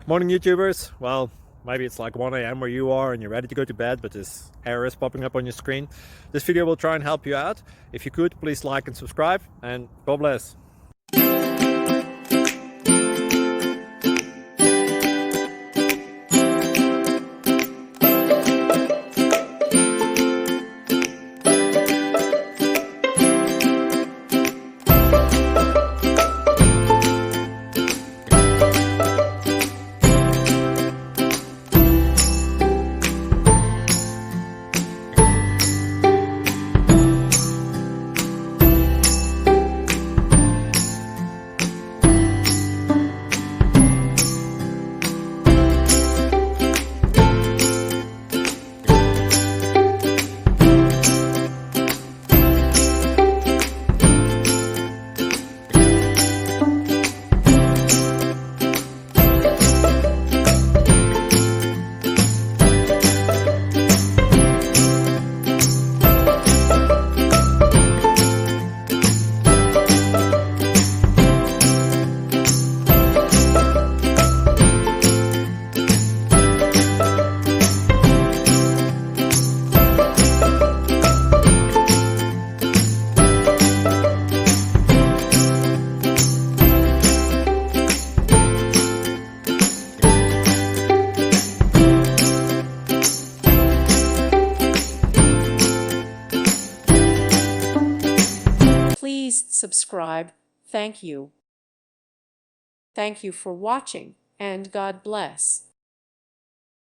Morning YouTubers. Well, maybe it's like 1 a.m. where you are and you're ready to go to bed, but this error is popping up on your screen. This video will try and help you out. If you could, please like and subscribe, and God bless. Please subscribe. Thank you. Thank you for watching, and God bless.